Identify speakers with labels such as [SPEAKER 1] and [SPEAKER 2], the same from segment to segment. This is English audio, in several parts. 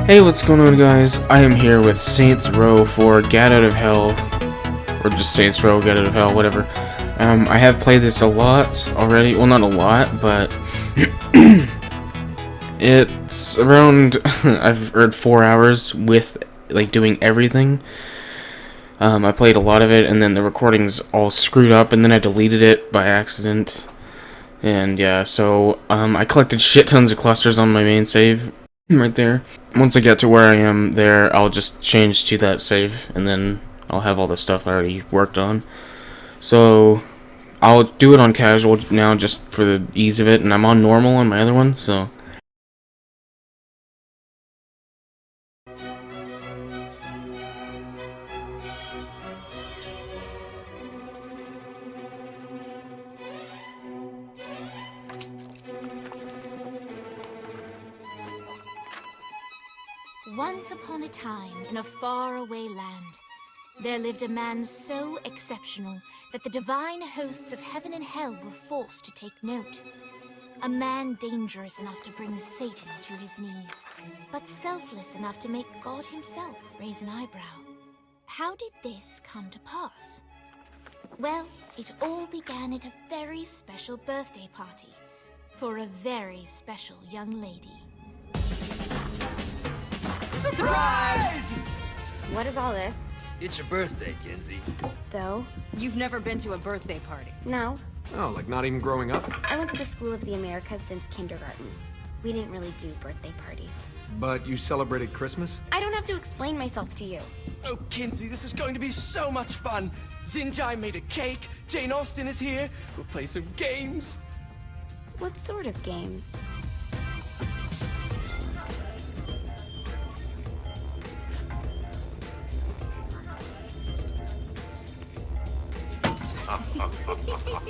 [SPEAKER 1] Hey, what's going on, guys? I am here with Saints Row for Gat Out of Hell, or just Saints Row, Gat Out of Hell, whatever. I have played this a lot already. Well, not a lot, but it's around, I've heard 4 hours with, like, doing everything. I played a lot of it, and then the recording's all screwed up, and then I deleted it by accident. And yeah, so, I collected shit tons of clusters on my main save. Right there. Once I get to where I am there, I'll just change to that save, and then I'll have all the stuff I already worked on. So I'll do it on casual now just for the ease of it, and I'm on normal on my other one, so...
[SPEAKER 2] Once upon a time, in a faraway land, there lived a man so exceptional that the divine hosts of heaven and hell were forced to take note. A man dangerous enough to bring Satan to his knees, but selfless enough to make God himself raise an eyebrow. How did this come to pass? Well, it all began at a very special birthday party for a very special young lady.
[SPEAKER 3] Surprise!
[SPEAKER 4] What is all this?
[SPEAKER 3] It's your birthday, Kinsey.
[SPEAKER 4] So?
[SPEAKER 5] You've never been to a birthday party?
[SPEAKER 4] No.
[SPEAKER 6] Oh, like not even growing up?
[SPEAKER 4] I went to the School of the Americas since kindergarten. We didn't really do birthday parties.
[SPEAKER 6] But you celebrated Christmas?
[SPEAKER 4] I don't have to explain myself to you.
[SPEAKER 7] Oh, Kinsey, this is going to be so much fun. Zinjai made a cake, Jane Austen is here, we'll play some games.
[SPEAKER 4] What sort of games?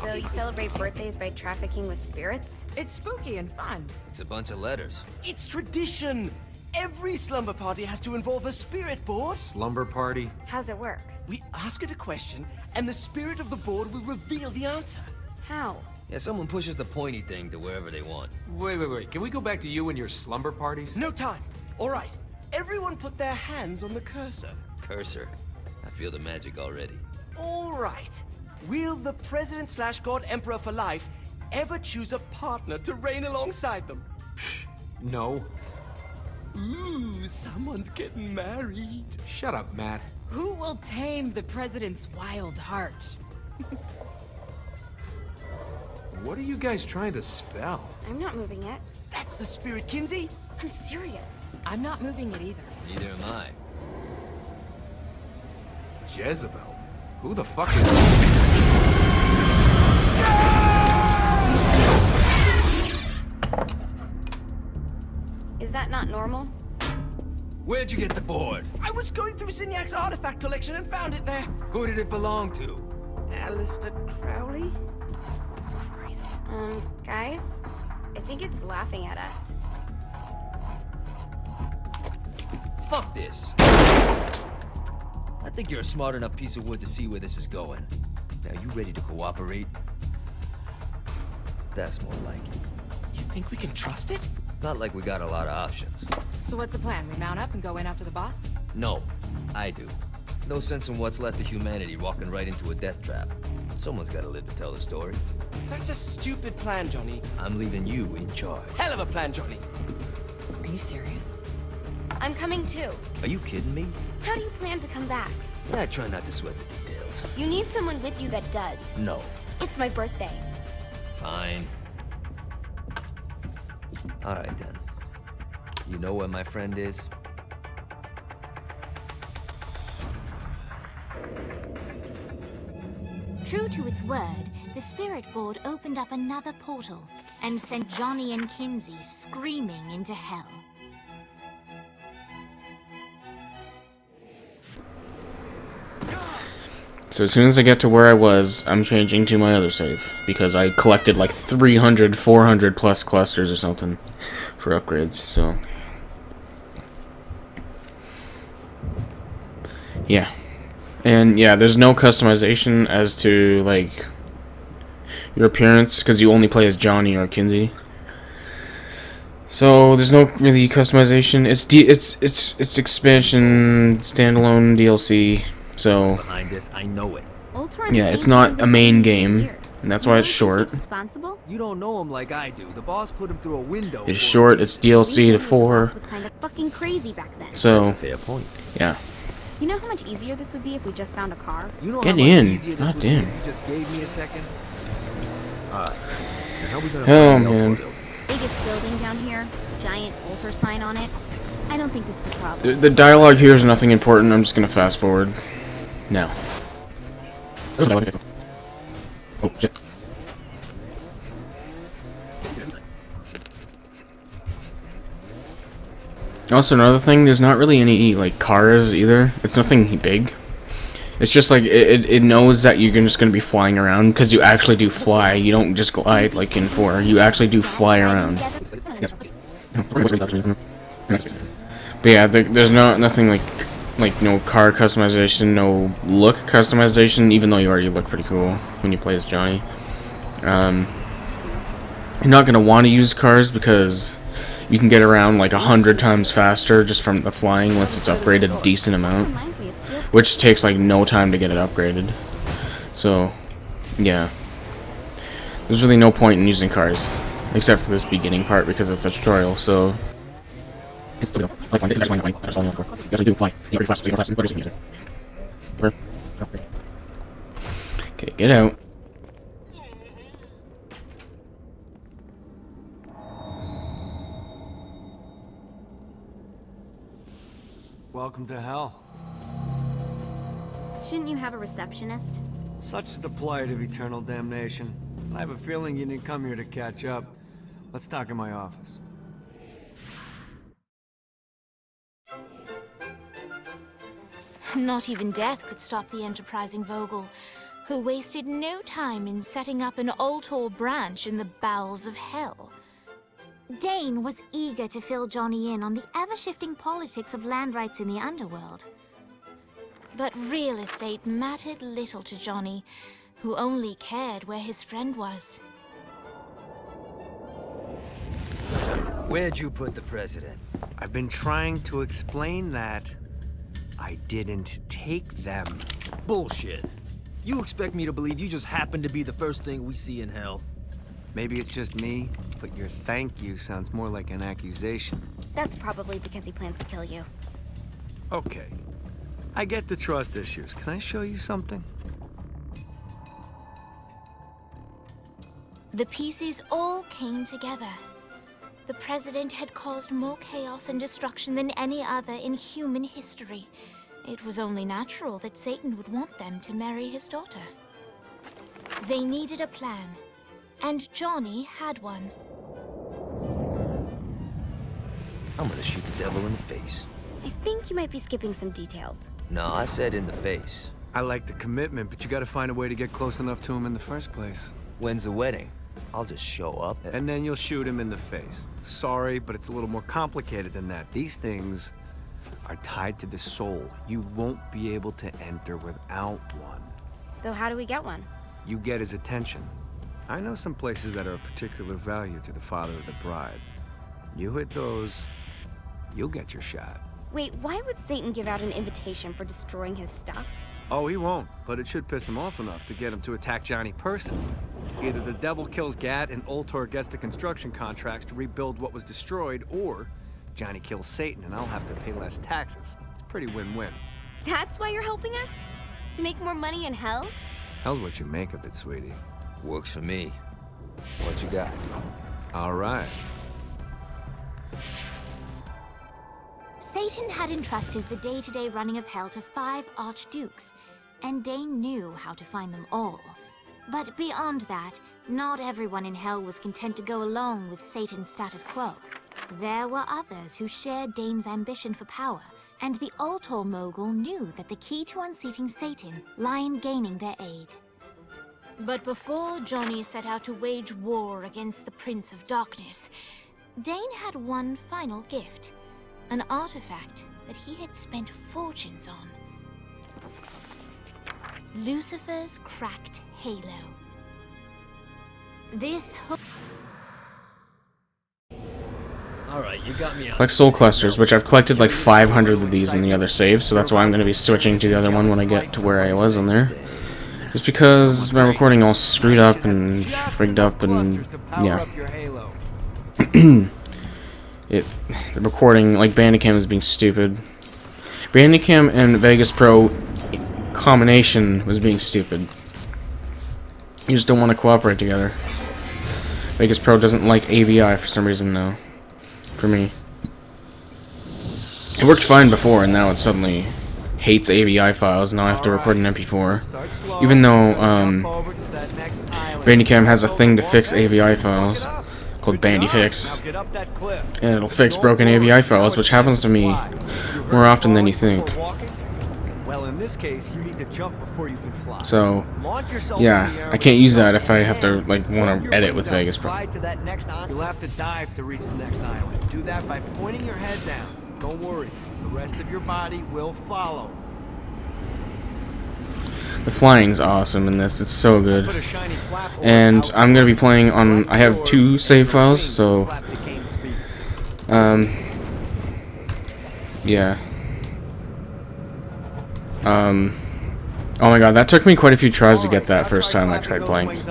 [SPEAKER 4] So you celebrate birthdays by trafficking with spirits?
[SPEAKER 5] It's spooky and fun.
[SPEAKER 3] It's a bunch of letters.
[SPEAKER 7] It's tradition. Every slumber party has to involve a spirit board.
[SPEAKER 6] Slumber party?
[SPEAKER 4] How's it work?
[SPEAKER 7] We ask it a question, and the spirit of the board will reveal the answer.
[SPEAKER 4] How?
[SPEAKER 3] Yeah, someone pushes the pointy thing to wherever they want.
[SPEAKER 6] Wait. Can we go back to you and your slumber parties?
[SPEAKER 7] No time. All right. Everyone put their hands on the cursor.
[SPEAKER 3] Cursor. I feel the magic already.
[SPEAKER 7] All right. Will the President/God Emperor for life ever choose a partner to reign alongside them?
[SPEAKER 6] No.
[SPEAKER 7] Ooh, someone's getting married.
[SPEAKER 6] Shut up, Matt.
[SPEAKER 5] Who will tame the president's wild heart?
[SPEAKER 6] What are you guys trying to spell?
[SPEAKER 4] I'm not moving it.
[SPEAKER 7] That's the spirit, Kinsey.
[SPEAKER 4] I'm serious.
[SPEAKER 5] I'm not moving it either.
[SPEAKER 3] Neither am I.
[SPEAKER 6] Jezebel? Who the fuck is...
[SPEAKER 4] Is that not normal?
[SPEAKER 3] Where'd you get the board?
[SPEAKER 7] I was going through Maniac's artifact collection and found it there.
[SPEAKER 3] Who did it belong to?
[SPEAKER 7] Alistair Crowley?
[SPEAKER 4] Christ. Guys? I think it's laughing at us.
[SPEAKER 3] Fuck this. I think you're a smart enough piece of wood to see where this is going. Now, you ready to cooperate? That's more like it.
[SPEAKER 7] You think we can trust it?
[SPEAKER 3] It's not like we got a lot of options.
[SPEAKER 5] So what's the plan? We mount up and go in after the boss?
[SPEAKER 3] No, I do. No sense in what's left of humanity walking right into a death trap. Someone's gotta live to tell the story.
[SPEAKER 7] That's a stupid plan, Johnny.
[SPEAKER 3] I'm leaving you in charge.
[SPEAKER 7] Hell of a plan, Johnny.
[SPEAKER 5] Are you serious?
[SPEAKER 4] I'm coming too.
[SPEAKER 3] Are you kidding me?
[SPEAKER 4] How do you plan to come back?
[SPEAKER 3] I try not to sweat the details.
[SPEAKER 4] You need someone with you that does.
[SPEAKER 3] No.
[SPEAKER 4] It's my birthday.
[SPEAKER 3] Fine. Alright then. You know where my friend is?
[SPEAKER 2] True to its word, the spirit board opened up another portal and sent Johnny and Kinsey screaming into hell.
[SPEAKER 1] So as soon as I get to where I was, I'm changing to my other save, because I collected like 300, 400 plus clusters or something for upgrades, so... Yeah. And yeah, there's no customization as to, like, your appearance, because you only play as Johnny or Kinsey. So there's no really customization. It's expansion standalone DLC. So
[SPEAKER 3] Behind this, I know it.
[SPEAKER 1] yeah, it's not a main game, and that's why it's short.
[SPEAKER 4] Responsible?
[SPEAKER 3] You don't know him like I do. The boss put him through a window.
[SPEAKER 1] It's short. It's DLC to 4.
[SPEAKER 4] Was kind of fucking crazy back then.
[SPEAKER 1] So
[SPEAKER 3] Fair point.
[SPEAKER 1] yeah.
[SPEAKER 4] You know how much easier this would be if we just found a car?
[SPEAKER 3] You know
[SPEAKER 1] Get
[SPEAKER 3] how much
[SPEAKER 1] in.
[SPEAKER 3] easier this
[SPEAKER 1] God
[SPEAKER 3] would be
[SPEAKER 1] damn.
[SPEAKER 3] if you just gave me a second? Alright. Now how we gonna
[SPEAKER 1] Oh,
[SPEAKER 3] find the
[SPEAKER 1] man.
[SPEAKER 3] Elko building?
[SPEAKER 4] Biggest building down here, giant altar sign on it. I don't think this is a problem.
[SPEAKER 1] The dialogue here is nothing important. I'm just gonna fast forward. Now. Oh shit. Also, another thing, there's not really any like cars either. It's nothing big. It's just like it knows that you're just gonna be flying around because you actually do fly. You don't just glide like in 4. You actually do fly around. But yeah, there's nothing like no car customization, no look customization. Even though you already look pretty cool when you play as Johnny. You're not gonna want to use cars because you can get around like 100 times faster just from the flying once it's upgraded a decent amount,
[SPEAKER 4] Reminds me of Steel.
[SPEAKER 1] which takes like no time to get it upgraded. So yeah, there's really no point in using cars except for this beginning part because it's a tutorial. So it's still like fine. It's actually fine. That's all I'm for. You actually do fly. You're pretty fast, so you're fast. But it's easier. Okay, get out.
[SPEAKER 8] Welcome to hell.
[SPEAKER 4] Shouldn't you have a receptionist?
[SPEAKER 8] Such is the plight of eternal damnation. I have a feeling you didn't come here to catch up. Let's talk in my office.
[SPEAKER 2] Not even death could stop the enterprising Vogel, who wasted no time in setting up an Ultor branch in the bowels of hell. Dane was eager to fill Johnny in on the ever-shifting politics of land rights in the underworld. But real estate mattered little to Johnny, who only cared where his friend was.
[SPEAKER 3] Where'd you put the president?
[SPEAKER 8] I've been trying to explain that. I didn't take them.
[SPEAKER 3] Bullshit. You expect me to believe you just happened to be the first thing we see in hell?
[SPEAKER 8] Maybe it's just me, but your thank you sounds more like an accusation.
[SPEAKER 4] That's probably because he plans to kill you.
[SPEAKER 8] Okay. I get the trust issues. Can I show you something?
[SPEAKER 2] The pieces all came together. The president had caused more chaos and destruction than any other in human history. It was only natural that Satan would want them to marry his daughter. They needed a plan, and Johnny had one.
[SPEAKER 3] I'm gonna shoot the devil in the face.
[SPEAKER 4] I think you might be skipping some details.
[SPEAKER 3] No, I said in the face.
[SPEAKER 8] I like the commitment, but you gotta find a way to get close enough to him in the first place.
[SPEAKER 3] When's the wedding? I'll just show up
[SPEAKER 8] And then you'll shoot him in the face. Sorry, but it's a little more complicated than that. These things are tied to the soul. You won't be able to enter without one.
[SPEAKER 4] So how do we get one?
[SPEAKER 8] You get his attention. I know some places that are of particular value to the father of the bride. You hit those, you'll get your shot.
[SPEAKER 4] Wait, why would Satan give out an invitation for destroying his stuff?
[SPEAKER 8] Oh, he won't, but it should piss him off enough to get him to attack Johnny personally. Either the devil kills Gat and Ultor gets the construction contracts to rebuild what was destroyed, or Johnny kills Satan and I'll have to pay less taxes. It's pretty win-win.
[SPEAKER 4] That's why you're helping us? To make more money in hell?
[SPEAKER 8] Hell's what you make of it, sweetie.
[SPEAKER 3] Works for me. What you got?
[SPEAKER 8] All right.
[SPEAKER 2] Satan had entrusted the day-to-day running of hell to 5 archdukes, and Dane knew how to find them all. But beyond that, not everyone in hell was content to go along with Satan's status quo. There were others who shared Dane's ambition for power, and the Ultor mogul knew that the key to unseating Satan lay in gaining their aid. But before Johnny set out to wage war against the Prince of Darkness, Dane had one final gift, an artifact that he had spent fortunes on. Lucifer's cracked halo.
[SPEAKER 3] Alright, you got me out.
[SPEAKER 1] Collect soul clusters, which I've collected like 500 of these in the other save, so that's why I'm going to be switching to the other one when I get to where I was on there. Just because my recording all screwed up and frigged up, and yeah. The recording, like Bandicam, is being stupid. Bandicam and Vegas Pro combination was being stupid. You just don't want to cooperate together. Vegas Pro doesn't like AVI for some reason now. For me. It worked fine before, and now it suddenly hates AVI files. Now I have to record an MP4. Even though Bandicam has a thing to fix AVI files called BandyFix. And it'll fix broken AVI files, which happens to me more often than you think.
[SPEAKER 8] Well, in this case, you need to jump before you can fly.
[SPEAKER 1] So, yeah, I can't use that if I have to, like, want to edit with Vegas Pro.
[SPEAKER 8] You'll have to dive to reach the next island. Do that by pointing your head down. Don't worry, the rest of your body will follow.
[SPEAKER 1] The flying's awesome in this. It's so good. And I'm gonna be playing on. I have 2 save files, so yeah. Oh my god, that took me quite a few tries to get that first time I tried playing.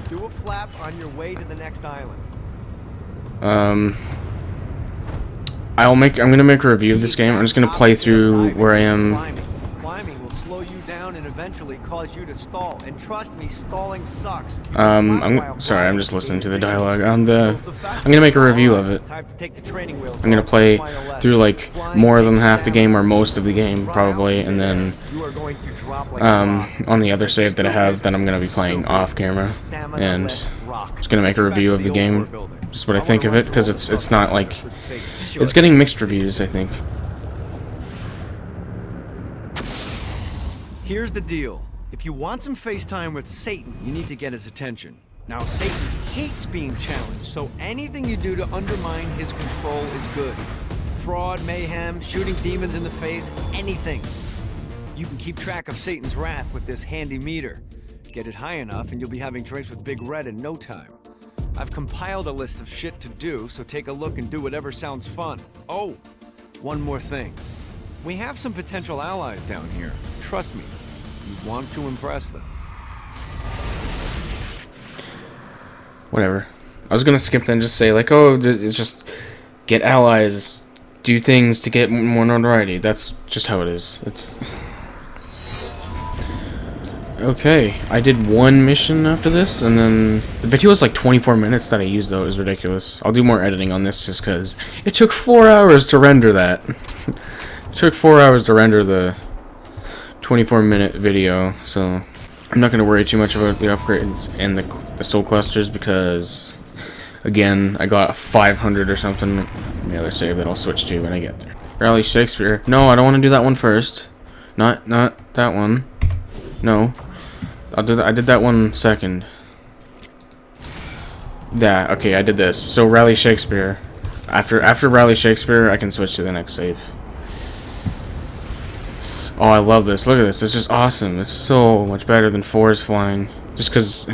[SPEAKER 8] Do a flap on your way to the next island.
[SPEAKER 1] I'm gonna make a review of this game. I'm just gonna play through where I am.
[SPEAKER 8] Climbing will slow you down and eventually cause you to stall. And trust me, stalling sucks.
[SPEAKER 1] I'm sorry, I'm just listening to the dialogue. I'm gonna make a review of it. I'm gonna play through like more than half the game or most of the game probably, and then on the other save that I have, then I'm gonna be playing off camera, and just gonna make a review of the game, just what I think of it, because it's not like it's getting mixed reviews, I think.
[SPEAKER 8] Here's the deal. If you want some FaceTime with Satan, you need to get his attention. Now, Satan hates being challenged, so anything you do to undermine his control is good. Fraud, mayhem, shooting demons in the face, anything. You can keep track of Satan's wrath with this handy meter. Get it high enough and you'll be having drinks with Big Red in no time. I've compiled a list of shit to do, so take a look and do whatever sounds fun. Oh, one more thing. We have some potential allies down here. Trust me, you want to impress them.
[SPEAKER 1] Whatever. I was gonna skip then, just say like, oh, it's just get allies, do things to get more notoriety. That's just how it is. It's okay. I did 1 mission after this, and then the video was like 24 minutes that I used, though. It was ridiculous. I'll do more editing on this just because it took 4 hours to render that. It took 4 hours to render the 24-minute video, so I'm not going to worry too much about the upgrades and the soul clusters because, again, I got 500 or something in the other save that I'll switch to when I get there. Rally Shakespeare. No, I don't want to do that one first. Not that one. No. I'll do that. I did that one second. Yeah, okay, I did this. So Rally Shakespeare. After Rally Shakespeare, I can switch to the next save. Oh, I love this. Look at this. It's just awesome. It's so much better than 4's flying. Just because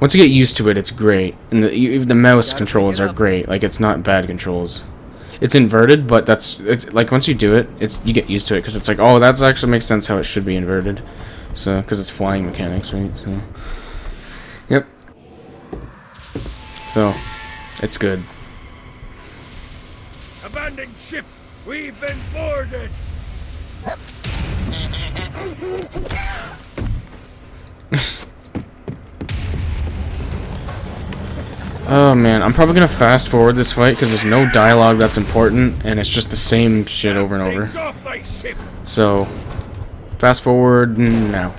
[SPEAKER 1] once you get used to it, it's great. And even the mouse controls are great. Like, it's not bad controls. It's inverted, but it's like once you do it, you get used to it because it's like, oh, that actually makes sense how it should be inverted. So, because it's flying mechanics, right? So, yep. So, it's good.
[SPEAKER 9] Abandon ship! We've been boarded!
[SPEAKER 1] Oh man, I'm probably gonna fast forward this fight because there's no dialogue that's important, and it's just the same shit over and over. So, fast forward now.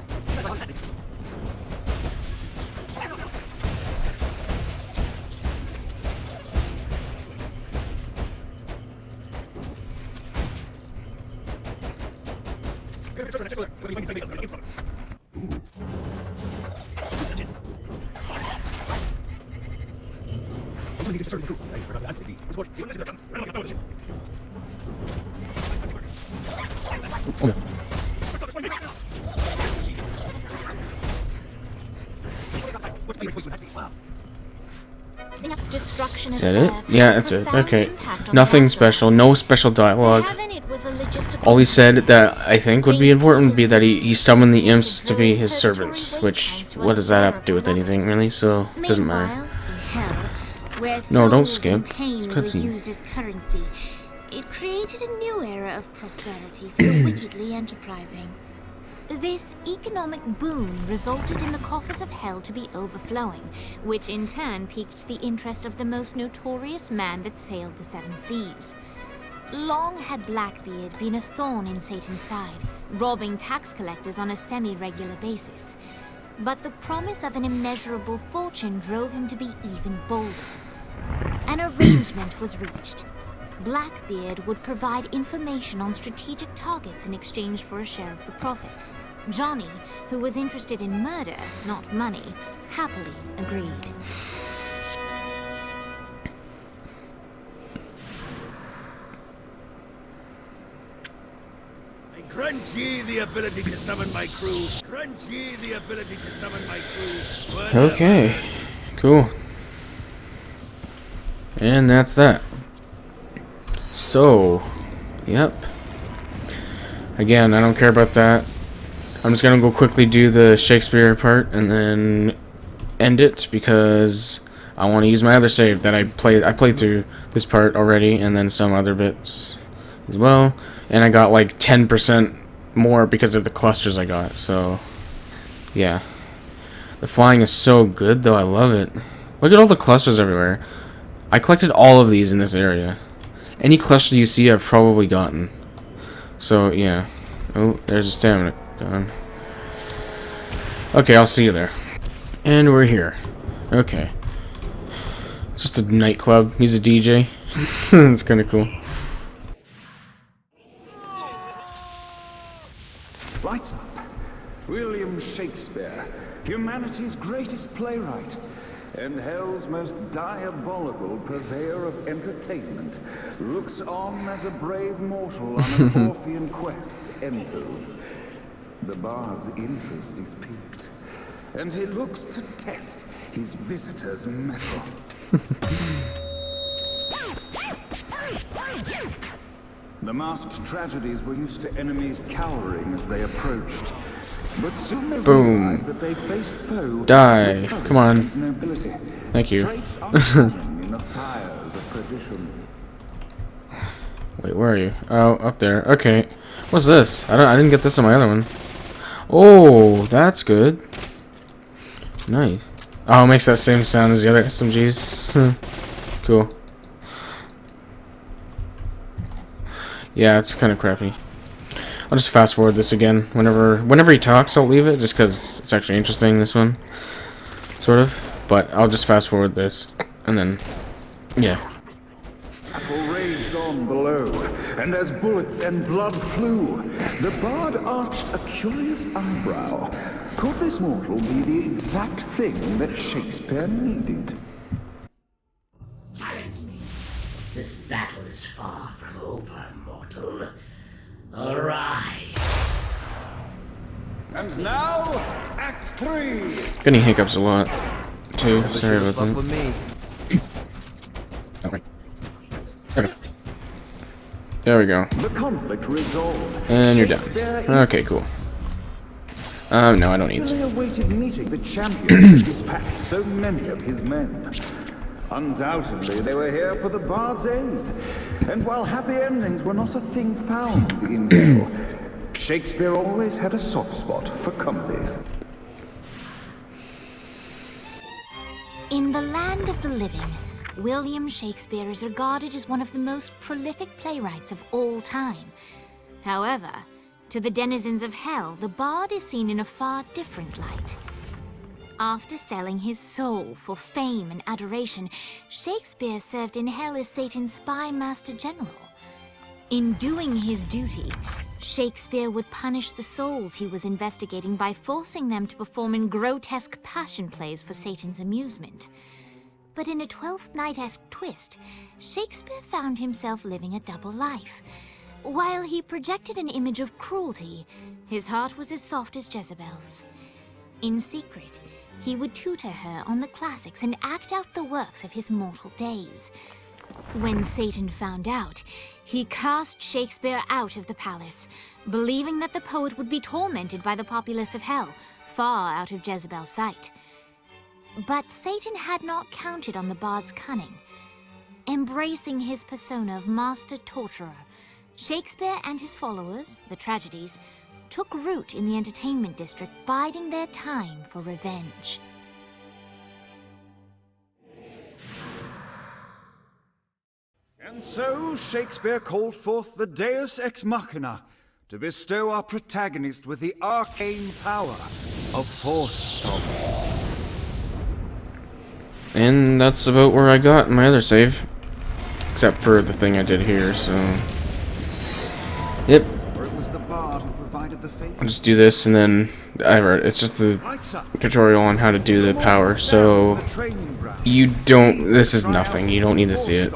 [SPEAKER 2] Destruction
[SPEAKER 1] Is
[SPEAKER 2] of
[SPEAKER 1] that it?
[SPEAKER 2] Earth
[SPEAKER 1] Yeah,
[SPEAKER 2] had a
[SPEAKER 1] that's it.
[SPEAKER 2] profound
[SPEAKER 1] Okay.
[SPEAKER 2] impact on
[SPEAKER 1] Nothing
[SPEAKER 2] the
[SPEAKER 1] special.
[SPEAKER 2] afterlife.
[SPEAKER 1] No special
[SPEAKER 2] To
[SPEAKER 1] dialogue.
[SPEAKER 2] heaven, it was a logistical
[SPEAKER 1] All he said that I think would be
[SPEAKER 2] Saint
[SPEAKER 1] important would be that he
[SPEAKER 2] Peter's
[SPEAKER 1] summoned the
[SPEAKER 2] Cathedral
[SPEAKER 1] imps to be his
[SPEAKER 2] purgatory
[SPEAKER 1] servants,
[SPEAKER 2] wait
[SPEAKER 1] which,
[SPEAKER 2] times to
[SPEAKER 1] what does that have to do with
[SPEAKER 2] unbearable
[SPEAKER 1] anything,
[SPEAKER 2] levels.
[SPEAKER 1] really? So, it doesn't matter.
[SPEAKER 2] Meanwhile, in hell, where
[SPEAKER 1] No, don't
[SPEAKER 2] souls
[SPEAKER 1] skip.
[SPEAKER 2] and pain
[SPEAKER 1] It's
[SPEAKER 2] were
[SPEAKER 1] cutscene.
[SPEAKER 2] used as currency, it created a new era of prosperity for the wickedly enterprising. This economic boon resulted in the coffers of hell to be overflowing, which in turn piqued the interest of the most notorious man that sailed the seven seas. Long had Blackbeard been a thorn in Satan's side, robbing tax collectors on a semi-regular basis. But the promise of an immeasurable fortune drove him to be even bolder. An arrangement was reached. Blackbeard would provide information on strategic targets in exchange for a share of the profit. Johnny, who was interested in murder, not money, happily agreed.
[SPEAKER 9] Grant ye the ability to summon my crew. Grant ye the ability to summon my crew. Whatever.
[SPEAKER 1] Okay. Cool. And that's that. So, yep. Again, I don't care about that. I'm just gonna go quickly do the Shakespeare part and then end it because I want to use my other save that I played through this part already and then some other bits as well. And I got like 10% more because of the clusters I got. So, yeah. The flying is so good though. I love it. Look at all the clusters everywhere. I collected all of these in this area. Any cluster you see, I've probably gotten. So, yeah. Oh, there's a stamina gone. Okay, I'll see you there. And we're here. Okay. It's just a nightclub. He's a DJ. It's kind of cool.
[SPEAKER 10] Lights up. William Shakespeare, humanity's greatest playwright, and hell's most diabolical purveyor of entertainment, looks on as a brave mortal on an Orphean quest enters. The bard's interest is piqued, and he looks to test his visitor's mettle. The masked tragedies were used to enemies cowering as they approached, but soon they realized that they faced foe
[SPEAKER 1] Die.
[SPEAKER 10] with courage
[SPEAKER 1] Come on.
[SPEAKER 10] and nobility.
[SPEAKER 1] Thank you.
[SPEAKER 10] Traits uncommon in the fires of perdition.
[SPEAKER 1] Wait, where are you? Oh, up there. Okay. What's this? I didn't get this on my other one. Oh, that's good. Nice. Oh, it makes that same sound as the other SMGs. Cool. Yeah, it's kind of crappy. I'll just fast forward this again. Whenever he talks, I'll leave it just because it's actually interesting. This one, sort of. But I'll just fast forward this, and then, yeah.
[SPEAKER 10] Battle raged on below, and as bullets and blood flew, the bard arched a curious eyebrow. Could this mortal be the exact thing that Shakespeare needed?
[SPEAKER 11] Challenge me. This battle is far from over, mortal. Arise.
[SPEAKER 10] And now, Act 3!
[SPEAKER 1] Getting hiccups a lot, too. Sorry about
[SPEAKER 3] Fuck
[SPEAKER 1] that.
[SPEAKER 3] with me.
[SPEAKER 1] Okay. Okay. There we go.
[SPEAKER 10] The conflict resolved.
[SPEAKER 1] And you're
[SPEAKER 10] Shakespeare
[SPEAKER 1] done. Okay, cool. No, I don't need
[SPEAKER 10] eagerly
[SPEAKER 1] to.
[SPEAKER 10] awaited meeting the champion who dispatched so many of his men. Undoubtedly, they were here for the bard's aid. And while happy endings were not a thing found in hell, Shakespeare always had a soft spot for comedies.
[SPEAKER 2] In the land of the living, William Shakespeare is regarded as one of the most prolific playwrights of all time. However, to the denizens of hell, the bard is seen in a far different light. After selling his soul for fame and adoration, Shakespeare served in hell as Satan's spy master general. In doing his duty, Shakespeare would punish the souls he was investigating by forcing them to perform in grotesque passion plays for Satan's amusement. But in a Twelfth Night-esque twist, Shakespeare found himself living a double life. While he projected an image of cruelty, his heart was as soft as Jezebel's. In secret, He would tutor her on the classics and act out the works of his mortal days. When Satan found out, he cast Shakespeare out of the palace, believing that the poet would be tormented by the populace of hell, far out of Jezebel's sight. But Satan had not counted on the bard's cunning. Embracing his persona of master torturer, Shakespeare and his followers, the tragedies, took root in the entertainment district, biding their time for revenge.
[SPEAKER 10] And so Shakespeare called forth the Deus Ex Machina to bestow our protagonist with the arcane power of Force Stop.
[SPEAKER 1] And that's about where I got my other save. Except for the thing I did here, so... Yep.
[SPEAKER 10] It was the bard who provided the fate.
[SPEAKER 1] I'll just do this and then... it's just the tutorial on how to do the power, so... You don't... This is nothing. You don't need to see it.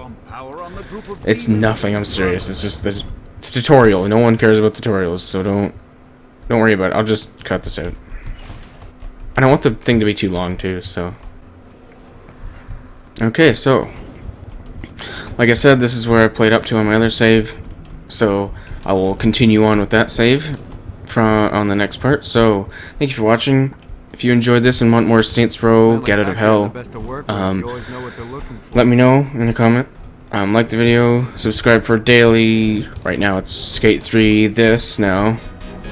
[SPEAKER 1] It's nothing, I'm serious. It's just the tutorial. No one cares about tutorials, so don't worry about it. I'll just cut this out. I don't want the thing to be too long, too, so... Okay, so... Like I said, this is where I played up to on my other save, so I will continue on with that save on the next part. So, thank you for watching. If you enjoyed this and want more Saints Row, Gat Out of Hell, let me know in a comment. Like the video, subscribe for daily. Right now it's Skate 3, this now,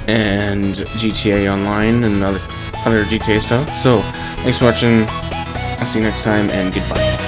[SPEAKER 1] and GTA Online and other GTA stuff. So, thanks for watching. I'll see you next time, and goodbye.